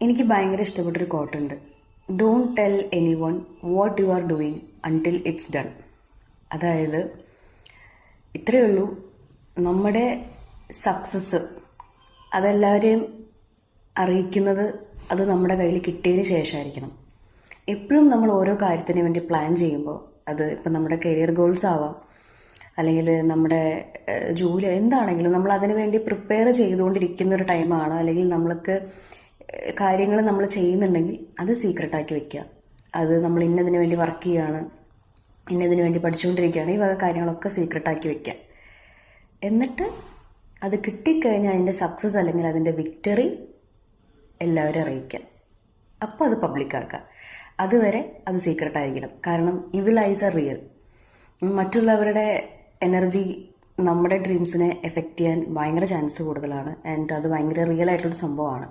എനിക്ക് ഭയങ്കര ഇഷ്ടപ്പെട്ടൊരു കോട്ടുണ്ട്. Don't tell anyone what you are doing until it's done. അതായത് ഇത്രയേ ഉള്ളൂ, നമ്മുടെ സക്സസ് അതെല്ലാവരെയും അറിയിക്കുന്നത് അത് നമ്മുടെ കയ്യിൽ കിട്ടിയതിന് ശേഷമായിരിക്കണം. എപ്പോഴും നമ്മൾ ഓരോ കാര്യത്തിന് വേണ്ടി പ്ലാൻ ചെയ്യുമ്പോൾ, അത് ഇപ്പം നമ്മുടെ കരിയർ ഗോൾസ് ആവാം, അല്ലെങ്കിൽ നമ്മുടെ ജോലി എന്താണെങ്കിലും നമ്മൾ അതിനു വേണ്ടി പ്രിപ്പയർ ചെയ്തുകൊണ്ടിരിക്കുന്ന ഒരു ടൈമാണ്, അല്ലെങ്കിൽ നമ്മൾക്ക് കാര്യങ്ങൾ നമ്മൾ ചെയ്യുന്നുണ്ടെങ്കിൽ അത് സീക്രട്ടാക്കി വെക്കുക. അത് നമ്മൾ ഇന്നതിന് വേണ്ടി വർക്ക് ചെയ്യുകയാണ്, ഇന്നതിന് വേണ്ടി പഠിച്ചുകൊണ്ടിരിക്കുകയാണ്, ഈ വക കാര്യങ്ങളൊക്കെ സീക്രട്ടാക്കി വെക്കുക. എന്നിട്ട് അത് കിട്ടിക്കഴിഞ്ഞാൽ അതിൻ്റെ സക്സസ് അല്ലെങ്കിൽ അതിൻ്റെ വിക്ടറി എല്ലാവരും അറിയിക്കുക. അപ്പോൾ അത് പബ്ലിക്കാക്കുക. അതുവരെ അത് സീക്രട്ടായിരിക്കണം. കാരണം ഇവിൾ ഐസ് ആർ റിയൽ. മറ്റുള്ളവരുടെ എനർജി നമ്മുടെ ഡ്രീംസിനെ എഫക്റ്റ് ചെയ്യാൻ ഭയങ്കര ചാൻസ് കൂടുതലാണ്. ആൻഡ് അത് ഭയങ്കര റിയൽ ആയിട്ടുള്ളൊരു സംഭവമാണ്.